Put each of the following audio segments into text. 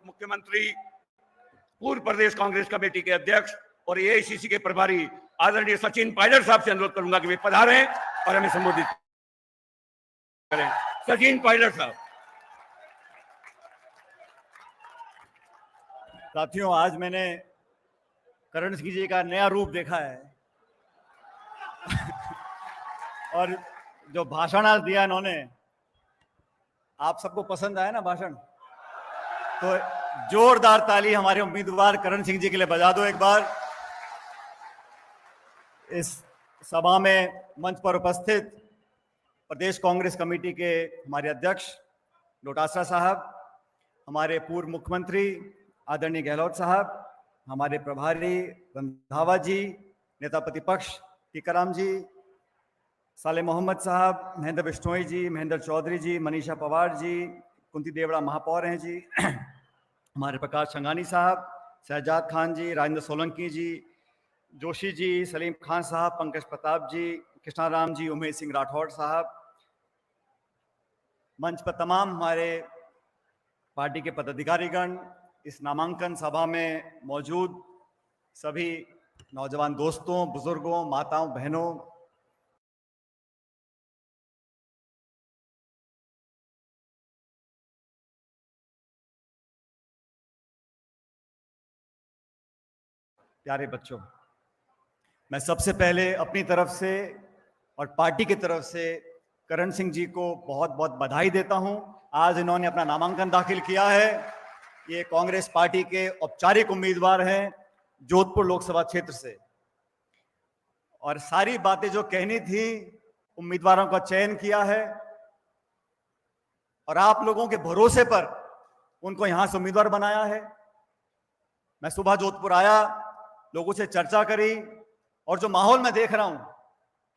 मुख्यमंत्री, पूर्व प्रदेश कांग्रेस कमेटी के अध्यक्ष और एआईसीसी के प्रभारी आदरणीय सचिन पायलट साहब से अनुरोध करूंगा कि वे पधारें और हमें संबोधित करें। सचिन पायलट साहब। साथियों, आज मैंने करण सिंह जी का नया रूप देखा है और जो भाषण आज दिया इन्होंने, आप सबको पसंद आया ना भाषण? तो जोरदार ताली हमारे उम्मीदवार करण सिंह जी के लिए बजा दो एक बार। इस सभा में मंच पर उपस्थित प्रदेश कांग्रेस कमेटी के हमारे अध्यक्ष डोटासरा साहब, हमारे पूर्व मुख्यमंत्री आदरणीय गहलोत साहब, हमारे प्रभारी रंधावा जी, नेता प्रतिपक्ष टीकाराम जी, साले मोहम्मद साहब, महेंद्र बिश्नोई जी, महेंद्र चौधरी जी, मनीषा पवार जी, कुंती देवड़ा महापौर हैं जी, हमारे प्रकाश संगानी साहब, शहजाद खान जी, राजेंद्र सोलंकी जी, जोशी जी, सलीम खान साहब, पंकज प्रताप जी, कृष्णाराम जी, उमेश सिंह राठौड़ साहब, मंच पर तमाम हमारे पार्टी के पदाधिकारीगण, इस नामांकन सभा में मौजूद सभी नौजवान दोस्तों, बुजुर्गों, माताओं, बहनों, प्यारे बच्चों, मैं सबसे पहले अपनी तरफ से और पार्टी की तरफ से करण सिंह जी को बहुत बहुत बधाई देता हूं। आज इन्होंने अपना नामांकन दाखिल किया है। ये कांग्रेस पार्टी के औपचारिक उम्मीदवार हैं जोधपुर लोकसभा क्षेत्र से, और सारी बातें जो कहनी थी उम्मीदवारों का चयन किया है और आप लोगों के भरोसे पर उनको यहां से उम्मीदवार बनाया है। मैं सुबह जोधपुर आया, लोगों से चर्चा करी, और जो माहौल मैं देख रहा हूं,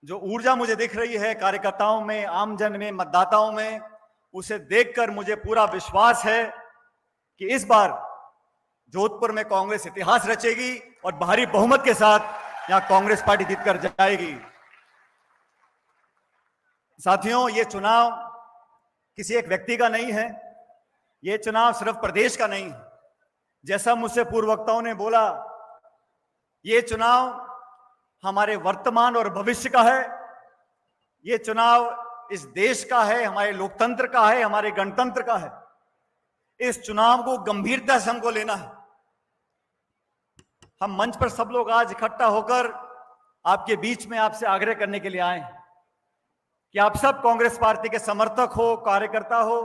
जो ऊर्जा मुझे दिख रही है कार्यकर्ताओं में, आमजन में, मतदाताओं में, उसे देखकर मुझे पूरा विश्वास है कि इस बार जोधपुर में कांग्रेस इतिहास रचेगी और भारी बहुमत के साथ यहां कांग्रेस पार्टी जीतकर जाएगी। साथियों, ये चुनाव किसी एक व्यक्ति का नहीं है, ये चुनाव सिर्फ प्रदेश का नहीं है। जैसा मुझसे पूर्व वक्ताओं ने बोला, ये चुनाव हमारे वर्तमान और भविष्य का है। ये चुनाव इस देश का है, हमारे लोकतंत्र का है, हमारे गणतंत्र का है। इस चुनाव को गंभीरता से हमको लेना है। हम मंच पर सब लोग आज इकट्ठा होकर आपके बीच में आपसे आग्रह करने के लिए आए हैं कि आप सब कांग्रेस पार्टी के समर्थक हो, कार्यकर्ता हो।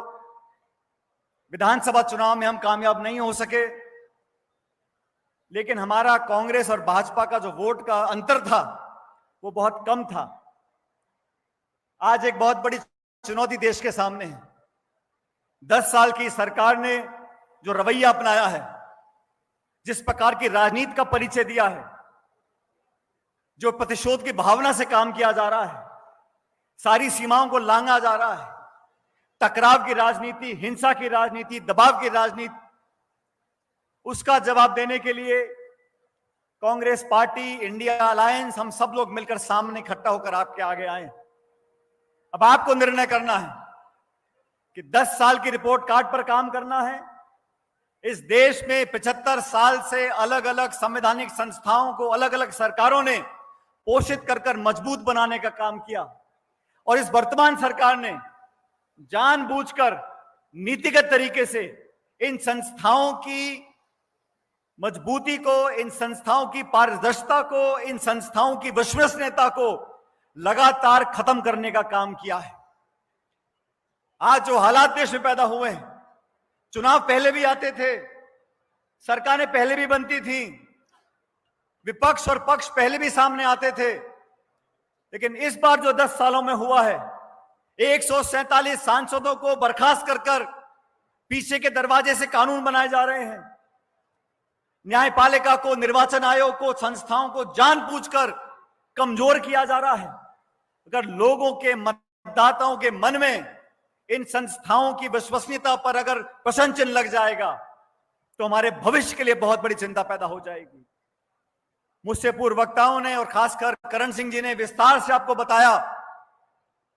विधानसभा चुनाव में हम कामयाब नहीं हो सके, लेकिन हमारा कांग्रेस और भाजपा का जो वोट का अंतर था वो बहुत कम था। आज एक बहुत बड़ी चुनौती देश के सामने है। 10 साल की सरकार ने जो रवैया अपनाया है, जिस प्रकार की राजनीति का परिचय दिया है, जो प्रतिशोध की भावना से काम किया जा रहा है, सारी सीमाओं को लांघा जा रहा है, टकराव की राजनीति, हिंसा की राजनीति, दबाव की राजनीति, उसका जवाब देने के लिए कांग्रेस पार्टी, इंडिया अलायंस, हम सब लोग मिलकर सामने इकट्ठा होकर आपके आगे आए। अब आपको निर्णय करना है कि 10 साल की रिपोर्ट कार्ड पर काम करना है। इस देश में 75 साल से अलग अलग संवैधानिक संस्थाओं को अलग अलग सरकारों ने पोषित कर मजबूत बनाने का काम किया, और इस वर्तमान सरकार ने जानबूझकर नीतिगत तरीके से इन संस्थाओं की मजबूती को, इन संस्थाओं की पारदर्शिता को, इन संस्थाओं की विश्वसनीयता को लगातार खत्म करने का काम किया है। आज जो हालात देश में पैदा हुए हैं, चुनाव पहले भी आते थे, सरकारें पहले भी बनती थी, विपक्ष और पक्ष पहले भी सामने आते थे, लेकिन इस बार जो 10 सालों में हुआ है, 147 सांसदों को बर्खास्त कर पीछे के दरवाजे से कानून बनाए जा रहे हैं। न्यायपालिका को, निर्वाचन आयोग को, संस्थाओं को जानबूझकर कमजोर किया जा रहा है। अगर लोगों के, मतदाताओं के मन में इन संस्थाओं की विश्वसनीयता पर अगर प्रश्न चिन्ह लग जाएगा तो हमारे भविष्य के लिए बहुत बड़ी चिंता पैदा हो जाएगी। मुझसे पूर्व वक्ताओं ने और खासकर करण सिंह जी ने विस्तार से आपको बताया,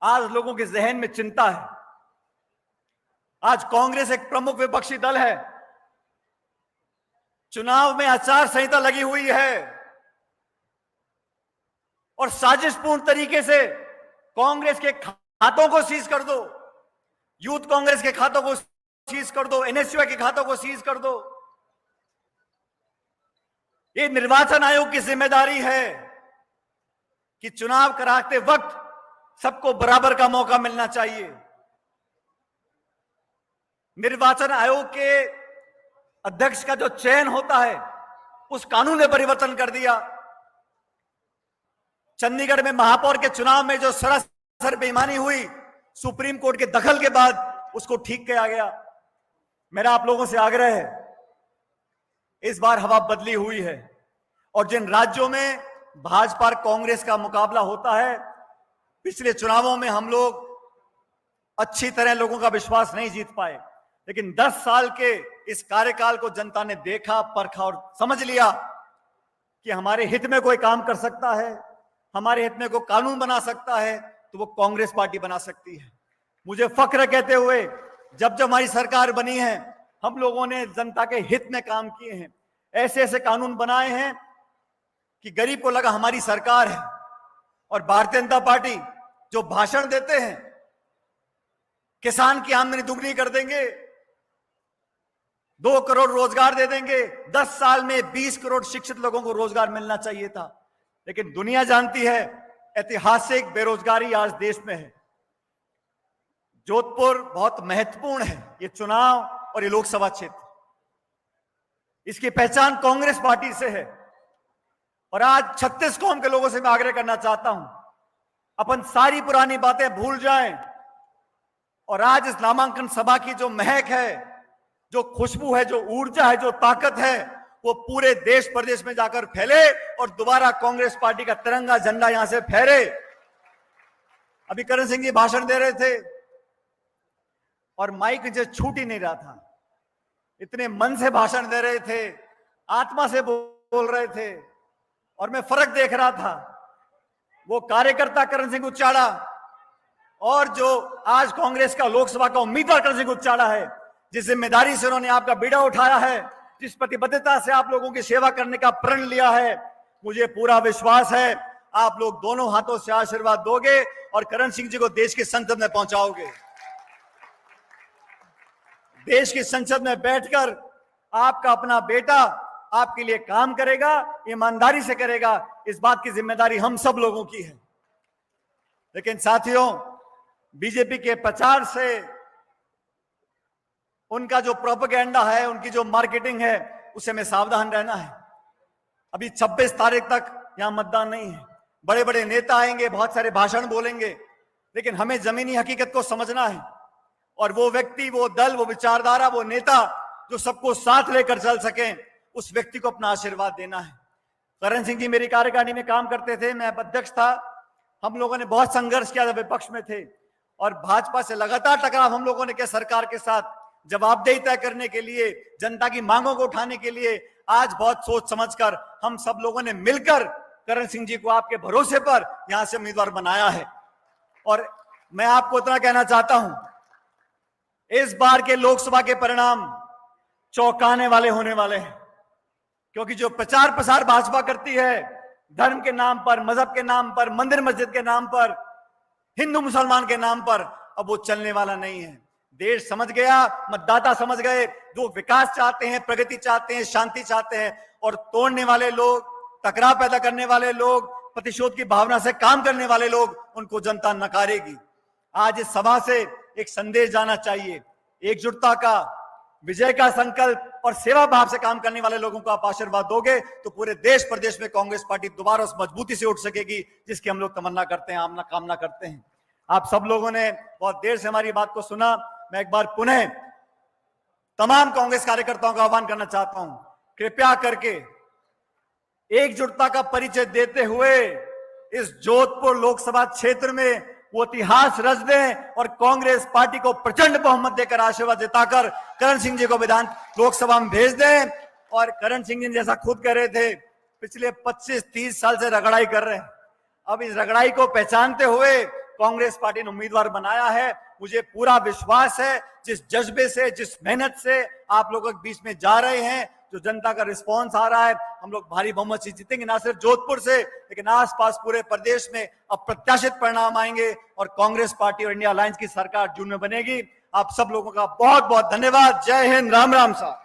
आज लोगों के जहन में चिंता है। आज कांग्रेस एक प्रमुख विपक्षी दल है, चुनाव में आचार संहिता लगी हुई है और साजिशपूर्ण तरीके से कांग्रेस के खातों को सीज कर दो, यूथ कांग्रेस के खातों को सीज कर दो, एनएसयूआई के खातों को सीज कर दो। ये निर्वाचन आयोग की जिम्मेदारी है कि चुनाव कराते वक्त सबको बराबर का मौका मिलना चाहिए। निर्वाचन आयोग के अध्यक्ष का जो चयन होता है उस कानून में परिवर्तन कर दिया। चंडीगढ़ में महापौर के चुनाव में जो सरासर बेईमानी हुई, सुप्रीम कोर्ट के दखल के बाद उसको ठीक किया गया। मेरा आप लोगों से आग्रह है, इस बार हवा बदली हुई है और जिन राज्यों में भाजपा और कांग्रेस का मुकाबला होता है, पिछले चुनावों में हम लोग अच्छी तरह लोगों का विश्वास नहीं जीत पाए, लेकिन 10 साल के इस कार्यकाल को जनता ने देखा, परखा और समझ लिया कि हमारे हित में कोई काम कर सकता है, हमारे हित में कोई कानून बना सकता है, तो वो कांग्रेस पार्टी बना सकती है। मुझे फक्र कहते हुए जब जब हमारी सरकार बनी है, हम लोगों ने जनता के हित में काम किए हैं, ऐसे ऐसे कानून बनाए हैं कि गरीब को लगा हमारी सरकार है। और भारतीय जनता पार्टी जो भाषण देते हैं, किसान की आमदनी दुगनी कर देंगे, 2 करोड़ रोजगार दे देंगे, 10 साल में 20 करोड़ शिक्षित लोगों को रोजगार मिलना चाहिए था, लेकिन दुनिया जानती है ऐतिहासिक बेरोजगारी आज देश में है। जोधपुर बहुत महत्वपूर्ण है, ये चुनाव और ये लोकसभा क्षेत्र, इसकी पहचान कांग्रेस पार्टी से है। और आज 36 कौम के लोगों से मैं आग्रह करना चाहता हूं, अपन सारी पुरानी बातें भूल जाएं और आज इस नामांकन सभा की जो महक है, जो खुशबू है, जो ऊर्जा है, जो ताकत है, वो पूरे देश प्रदेश में जाकर फैले और दोबारा कांग्रेस पार्टी का तिरंगा झंडा यहां से फहरे। अभी करण सिंह जी भाषण दे रहे थे और माइक नीचे छूट ही नहीं रहा था, इतने मन से भाषण दे रहे थे, आत्मा से बोल रहे थे और मैं फर्क देख रहा था। वो कार्यकर्ता करण सिंह उच्चाड़ा और जो आज कांग्रेस का लोकसभा का उम्मीदवार करण सिंह उच्चाड़ा है, जिस जिम्मेदारी से उन्होंने आपका बीड़ा उठाया है, जिस प्रतिबद्धता से आप लोगों की सेवा करने का प्रण लिया है, मुझे पूरा विश्वास है आप लोग दोनों हाथों से आशीर्वाद दोगे और करण सिंह जी को देश की संसद में पहुंचाओगे। देश की संसद में बैठकर आपका अपना बेटा आपके लिए काम करेगा, ईमानदारी से करेगा, इस बात की जिम्मेदारी हम सब लोगों की है। लेकिन साथियों, बीजेपी के प्रचार से, उनका जो प्रोपेगेंडा है, उनकी जो मार्केटिंग है, उससे हमें सावधान रहना है। अभी 26 तारीख तक यहां मतदान नहीं है, बड़े बड़े नेता आएंगे, बहुत सारे भाषण बोलेंगे, लेकिन हमें जमीनी हकीकत को समझना है और वो व्यक्ति, वो दल, वो विचारधारा, वो नेता जो सबको साथ लेकर चल सके, उस व्यक्ति को अपना आशीर्वाद देना है। करण सिंह जी मेरी कार्यकारिणी में काम करते थे, मैं अध्यक्ष था, हम लोगों ने बहुत संघर्ष किया जब विपक्ष में थे और भाजपा से लगातार टकराव हम लोगों ने किया सरकार के साथ, जवाबदेही तय करने के लिए, जनता की मांगों को उठाने के लिए। आज बहुत सोच समझकर हम सब लोगों ने मिलकर करण सिंह जी को आपके भरोसे पर यहां से उम्मीदवार बनाया है। और मैं आपको इतना कहना चाहता हूं, इस बार के लोकसभा के परिणाम चौंकाने वाले होने वाले हैं, क्योंकि जो प्रचार प्रसार भाजपा करती है धर्म के नाम पर, मजहब के नाम पर, मंदिर मस्जिद के नाम पर, हिंदू मुसलमान के नाम पर, अब वो चलने वाला नहीं है। देश समझ गया, मतदाता समझ गए, जो विकास चाहते हैं, प्रगति चाहते हैं, शांति चाहते हैं, और तोड़ने वाले लोग, टकराव पैदा करने वाले लोग, प्रतिशोध की भावना से काम करने वाले लोग, उनको जनता नकारेगी। आज इस सभा से एक संदेश जाना चाहिए, एकजुटता का, विजय का संकल्प और सेवा भाव से काम करने वाले लोगों को आप आशीर्वाद दोगे तो पूरे देश प्रदेश में कांग्रेस पार्टी दोबारा उस मजबूती से उठ सकेगी जिसकी हम लोग तमन्ना करते हैं, आमना कामना करते हैं। आप सब लोगों ने बहुत देर से हमारी बात को सुना। मैं एक बार पुनः तमाम कांग्रेस कार्यकर्ताओं का आह्वान करना चाहता हूं, कृपया करके एकजुटता का परिचय देते हुए इस जोधपुर लोकसभा क्षेत्र में वो इतिहास रच दें और कांग्रेस पार्टी को प्रचंड बहुमत देकर आशीर्वाद जताकर करण सिंह जी को विधान लोकसभा में भेज दें। और करण सिंह जी जैसा खुद कह रहे थे, पिछले 25-30 साल से रगड़ाई कर रहे हैं, अब इस रगड़ाई को पहचानते हुए कांग्रेस पार्टी ने उम्मीदवार बनाया है। मुझे पूरा विश्वास है जिस जज्बे से, जिस मेहनत से आप लोगों के बीच में जा रहे हैं, जो जनता का रिस्पांस आ रहा है, हम लोग भारी बहुमत से जीतेंगे, ना सिर्फ जोधपुर से लेकिन आसपास पूरे प्रदेश में अप्रत्याशित परिणाम आएंगे और कांग्रेस पार्टी और इंडिया अलायंस की सरकार जून में बनेगी। आप सब लोगों का बहुत बहुत धन्यवाद। जय हिंद, राम राम साहब।